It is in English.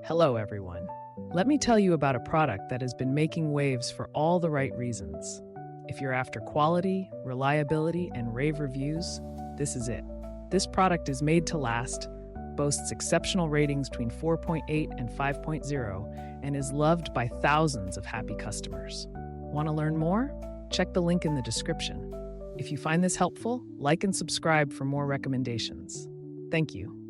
Hello, everyone. Let me tell you about a product that has been making waves for all the right reasons. If you're after quality, reliability, and rave reviews, this is it. This product is made to last, boasts exceptional ratings between 4.8 and 5.0, and is loved by thousands of happy customers. Want to learn more? Check the link in the description. If you find this helpful, like and subscribe for more recommendations. Thank you.